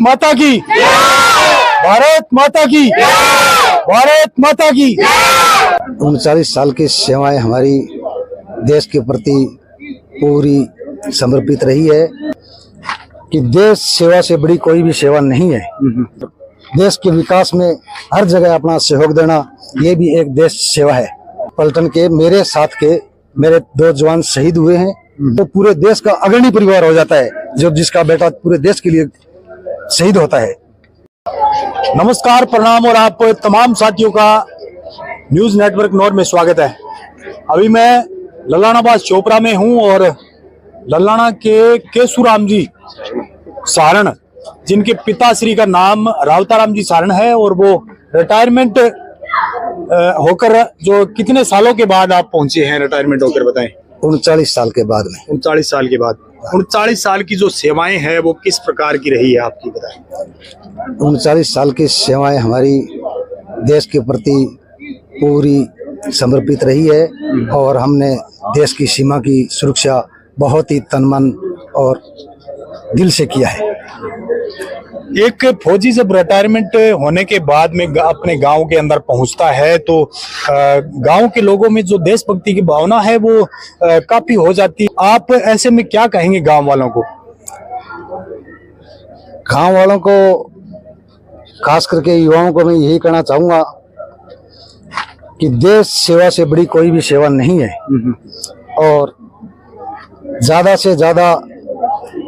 माता की, भारत माता की, भारत माता की। 39 साल की सेवाएं हमारी देश के प्रति पूरी समर्पित रही है कि देश सेवा से बड़ी कोई भी सेवा नहीं है। देश के विकास में हर जगह अपना सहयोग देना, ये भी एक देश सेवा है। पलटन के मेरे साथ के मेरे 2 जवान शहीद हुए हैं, तो पूरे देश का अग्रणी परिवार हो जाता है जो जिसका बेटा पूरे देश के लिए शहीद होता है। नमस्कार, प्रणाम और आप तमाम साथियों का न्यूज नेटवर्क नॉर में स्वागत है। अभी मैं लल्लानाबाद चोपड़ा में हूं और लल्लाना के केशुराम जी सारण, जिनके पिताश्री का नाम रावताराम जी सारण है, और वो रिटायरमेंट होकर जो कितने सालों के बाद आप पहुंचे हैं रिटायरमेंट होकर, बताएं। 39 साल के बाद में। 39 साल के बाद। 39 साल की जो सेवाएं हैं वो किस प्रकार की रही है आपकी, बताएं। 39 साल की सेवाएं हमारी देश के प्रति पूरी समर्पित रही है और हमने देश की सीमा की सुरक्षा बहुत ही तन मन और दिल से किया है। एक फौजी जब रिटायरमेंट होने के बाद में अपने गांव के अंदर पहुंचता है तो गांव के लोगों में जो देशभक्ति की भावना है वो काफी हो जाती है। आप ऐसे में क्या कहेंगे गांव वालों को? गांव वालों को, खास करके युवाओं को मैं यही कहना चाहूंगा कि देश सेवा से बड़ी कोई भी सेवा नहीं है और ज्यादा से ज्यादा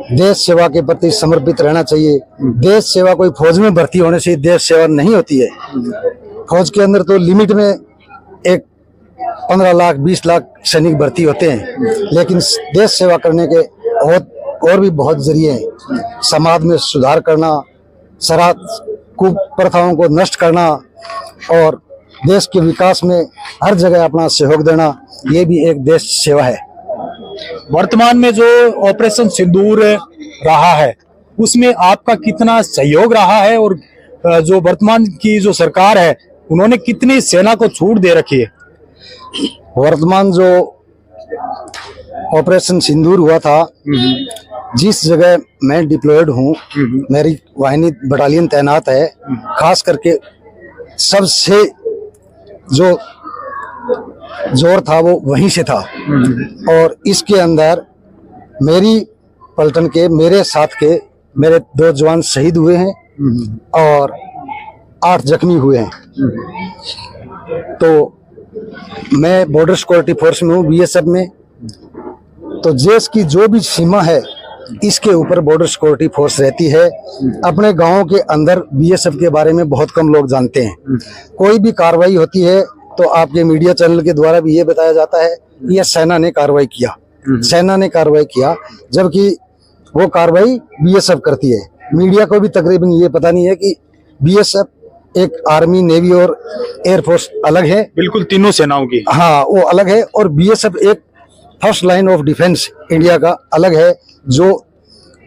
देश सेवा के प्रति समर्पित रहना चाहिए। देश सेवा कोई फौज में भर्ती होने से देश सेवा नहीं होती है। फौज के अंदर तो लिमिट में एक 15 लाख 20 लाख सैनिक भर्ती होते हैं, लेकिन देश सेवा करने के और भी बहुत जरिए हैं। समाज में सुधार करना, शराब कुप्रथाओं को नष्ट करना और देश के विकास में हर जगह अपना सहयोग देना, ये भी एक देश सेवा है। वर्तमान में जो ऑपरेशन सिंदूर रहा है उसमें आपका कितना सहयोग रहा है, और जो वर्तमान की जो सरकार है उन्होंने कितनी सेना को छूट दे रखी है? वर्तमान जो ऑपरेशन सिंदूर हुआ था, जिस जगह मैं डिप्लॉयड हूँ, मेरी वाहिनी बटालियन तैनात है, खास करके सबसे जो जोर था वो वहीं से था। और इसके अंदर मेरी पलटन के मेरे साथ के मेरे 2 जवान शहीद हुए हैं और 8 जख्मी हुए हैं। तो मैं बॉर्डर सिक्योरिटी फोर्स में हूँ, बीएसएफ में। तो देश की जो भी सीमा है इसके ऊपर बॉर्डर सिक्योरिटी फोर्स रहती है। अपने गांवों के अंदर बीएसएफ के बारे में बहुत कम लोग जानते हैं। कोई भी कार्रवाई होती है तो आपके मीडिया चैनल के द्वारा भी ये बताया जाता है कि यह सेना ने कार्रवाई किया, सेना ने कार्रवाई किया, जबकि वो कार्रवाई बीएसएफ करती है। मीडिया को भी तकरीबन ये पता नहीं है कि बीएसएफ एक आर्मी, नेवी और एयरफोर्स अलग है। बिल्कुल, तीनों सेनाओं की। हाँ, वो अलग है। और बीएसएफ एक first line of defence India का अलग है। जो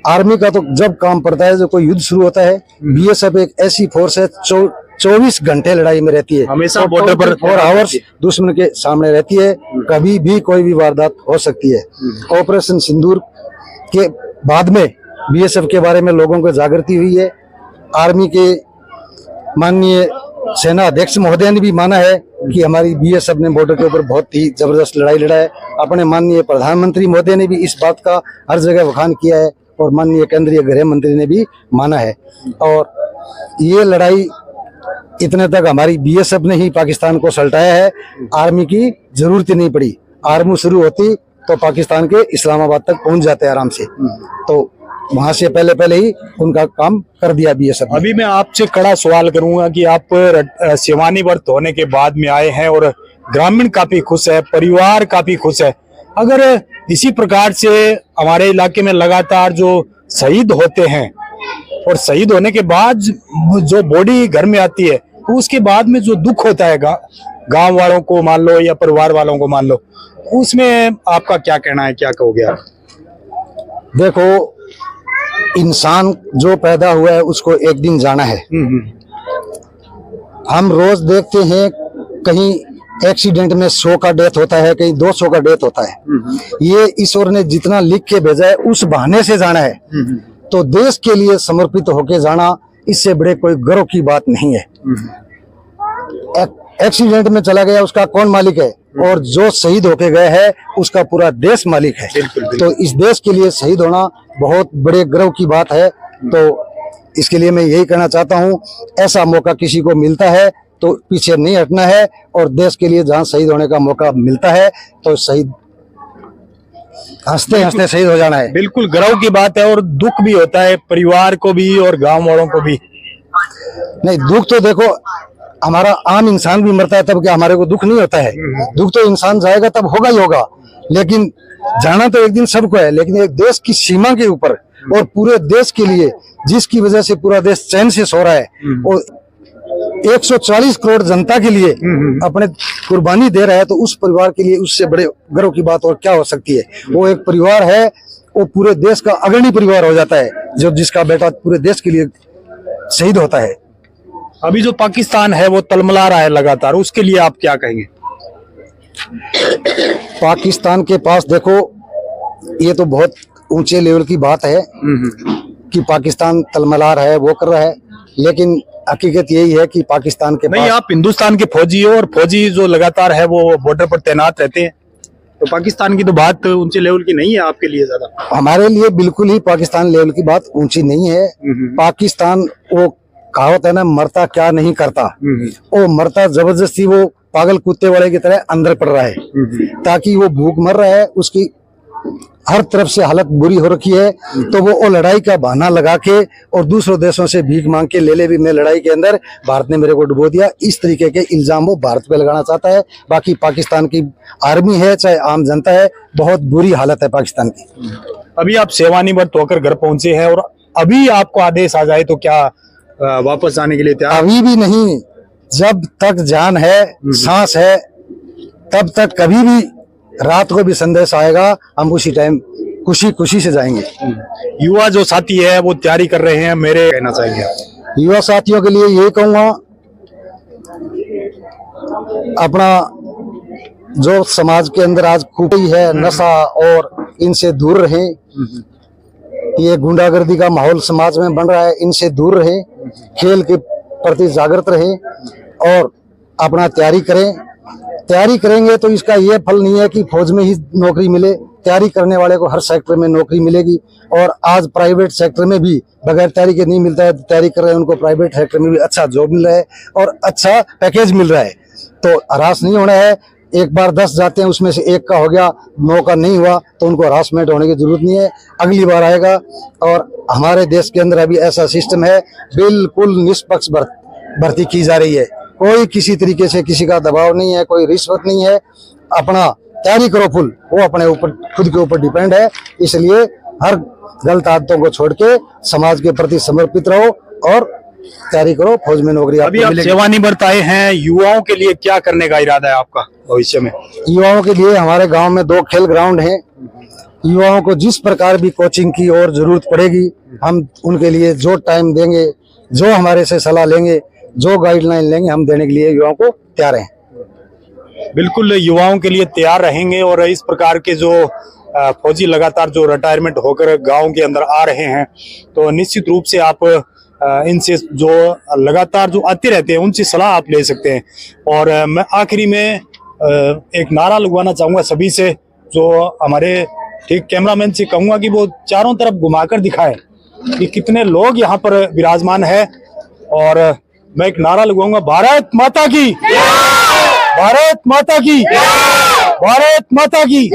आर्मी का तो जब काम पड़ता है, जो कोई युद्ध शुरू होता है, बीएसएफ एक ऐसी फोर्स है 24 घंटे लड़ाई में रहती है, हमेशा बॉर्डर पर 4 आवर्स दुश्मन के सामने रहती है। कभी भी कोई भी वारदात हो सकती है। ऑपरेशन सिंदूर के बाद में बीएसएफ के बारे में लोगों को जागृति हुई है। आर्मी के माननीय सेना अध्यक्ष महोदय ने भी माना है कि हमारी बीएसएफ ने बॉर्डर के ऊपर बहुत ही जबरदस्त लड़ाई लड़ा है। अपने माननीय प्रधानमंत्री महोदय ने भी इस बात का हर जगह बखान किया है और माननीय केंद्रीय गृह मंत्री ने भी माना है। और ये लड़ाई इतने तक हमारी बीएसएफ ने ही पाकिस्तान को सल्टाया है। आर्मी की जरूरत ही नहीं पड़ी। आर्मी शुरू होती तो पाकिस्तान के इस्लामाबाद तक पहुंच जाते आराम से, तो वहां से पहले ही उनका काम कर दिया बीएसएफ। अभी मैं आपसे कड़ा सवाल करूंगा कि आप सेवानिवृत्त होने के बाद में आए हैं और ग्रामीण काफी खुश है, परिवार काफी खुश है। अगर इसी प्रकार से हमारे इलाके में लगातार जो शहीद होते हैं और शहीद होने के बाद जो बॉडी घर में आती है, तो उसके बाद में जो दुख होता है गांव वालों को मान लो या परिवार वालों को मान लो, उसमें आपका क्या कहना है, क्या कहोगे आप? देखो, इंसान जो पैदा हुआ है उसको एक दिन जाना है। हम रोज देखते हैं कहीं एक्सीडेंट में 100 का डेथ होता है, कहीं 200 का डेथ होता है। ये ईश्वर ने जितना लिख के भेजा है उस बहाने से जाना है। तो देश के लिए समर्पित होके जाना इससे बड़े कोई गर्व की बात नहीं है। एक्सीडेंट में चला गया उसका कौन मालिक है, और जो शहीद होके गए है उसका पूरा देश मालिक है। तो इस देश के लिए शहीद होना बहुत बड़े गर्व की बात है। तो इसके लिए मैं यही कहना चाहता हूँ, ऐसा मौका किसी को मिलता है तो पीछे नहीं हटना है, और देश के लिए जहाँ शहीद होने का मौका मिलता है तो शहीद हंसते हंसते शहीद हो जाना है। बिल्कुल गर्व की बात है, और दुख भी होता है परिवार को भी और गांव वालों को भी। नहीं, दुख तो देखो हमारा आम इंसान भी मरता है तब क्या हमारे को दुख नहीं होता है? दुख तो इंसान जाएगा तब होगा ही होगा, लेकिन जाना तो एक दिन सबको है। लेकिन एक देश की सीमा के ऊपर और पूरे देश के लिए, जिसकी वजह से पूरा देश चैन से सो रहा है, और 140 करोड़ जनता के लिए अपने कुर्बानी दे रहा है, तो उस परिवार के लिए उससे बड़े गर्व की बात और क्या हो सकती है? वो एक परिवार है, वो पूरे देश का अग्रणी परिवार हो जाता है, जो जिसका बेटा पूरे देश के लिए शहीद होता है। अभी जो पाकिस्तान है वो तलमला रहा है लगातार, उसके लिए आप क्या कहेंगे? पाकिस्तान के पास देखो, ये तो बहुत ऊंचे लेवल की बात है कि पाकिस्तान तलमला रहा है, वो कर रहा है, लेकिन हकीकत यही है कि पाकिस्तान के नहीं, पास आप हिंदुस्तान के फौजी हो और फौजी जो लगातार है वो बॉर्डर पर तैनात रहते हैं, तो पाकिस्तान की तो बात ऊंचे लेवल की नहीं है आपके लिए ज्यादा। हमारे लिए बिल्कुल ही पाकिस्तान लेवल की बात ऊंची नहीं है। पाकिस्तान, वो कहावत है ना, मरता क्या नहीं करता, वो मरता जबरदस्ती, वो पागल कुत्ते वाले की तरह अंदर पड़ रहा है, ताकि वो भूख मर रहा है, उसकी हर तरफ से हालत बुरी हो रखी है। तो वो लड़ाई का बहाना लगा के और दूसरों देशों से भीख मांग के ले भी मैं लड़ाई के अंदर, भारत ने मेरे को डुबो दिया, इस तरीके के इल्जाम वो भारत पे लगाना चाहता है। बाकी पाकिस्तान की आर्मी है चाहे आम जनता है, बहुत बुरी हालत है पाकिस्तान की। अभी आप सेवानिवृत्त होकर घर पहुंचे हैं, और अभी आपको आदेश आ जाए तो क्या वापस आने के लिए तैयार? अभी भी नहीं, जब तक जान है, सांस है, तब तक कभी भी रात को भी संदेश आएगा, हम उसी टाइम खुशी खुशी से जाएंगे। युवा जो साथी है वो तैयारी कर रहे हैं, मेरे कहना चाहेंगे आप? युवा साथियों के लिए यही कहूंगा, अपना जो समाज के अंदर आज खूबी है, नशा, और इनसे दूर रहें। ये गुंडागर्दी का माहौल समाज में बन रहा है, इनसे दूर रहें, खेल के प्रति जागृत रहें और अपना तैयारी करें। तैयारी करेंगे तो इसका ये फल नहीं है कि फौज में ही नौकरी मिले, तैयारी करने वाले को हर सेक्टर में नौकरी मिलेगी। और आज प्राइवेट सेक्टर में भी बगैर तैयारी के नहीं मिलता है, तैयारी कर रहे हैं उनको प्राइवेट सेक्टर में भी अच्छा जॉब मिल रहा है और अच्छा पैकेज मिल रहा है। तो हरास नहीं होना है, एक बार 10 जाते हैं उसमें से एक का हो गया, 9 का नहीं हुआ, तो उनको हरासमेंट होने की जरूरत नहीं है, अगली बार आएगा। और हमारे देश के अंदर अभी ऐसा सिस्टम है, बिल्कुल निष्पक्ष भर्ती की जा रही है, कोई किसी तरीके से किसी का दबाव नहीं है, कोई रिश्वत नहीं है। अपना तैयारी करो फुल, वो अपने ऊपर खुद के ऊपर डिपेंड है। इसलिए हर गलत आदतों को छोड़ के समाज के प्रति समर्पित रहो और तैयारी करो, फौज में नौकरी अभी आप सेवानिवृत्त आए हैं, युवाओं के लिए क्या करने का इरादा है आपका भविष्य में? युवाओं के लिए हमारे गांव में 2 खेल ग्राउंड हैं। युवाओं को जिस प्रकार भी कोचिंग की और जरूरत पड़ेगी, हम उनके लिए जो टाइम देंगे, जो हमारे से सलाह लेंगे, जो गाइडलाइन लेंगे, हम देने के लिए युवाओं को तैयार हैं। बिल्कुल युवाओं के लिए तैयार रहेंगे। और इस प्रकार के जो फौजी लगातार जो रिटायरमेंट होकर गांव के अंदर आ रहे हैं, तो निश्चित रूप से आप इनसे जो लगातार जो आते रहते हैं उनसे सलाह आप ले सकते हैं। और मैं आखिरी में एक नारा लगवाना चाहूंगा सभी से, जो हमारे ठीक कैमरामैन से कहूंगा कि वो चारों तरफ घुमाकर दिखाए कि कितने लोग यहाँ पर विराजमान है। और मैं एक नारा लगवाऊंगा, भारत माता की, भारत माता की, भारत माता की।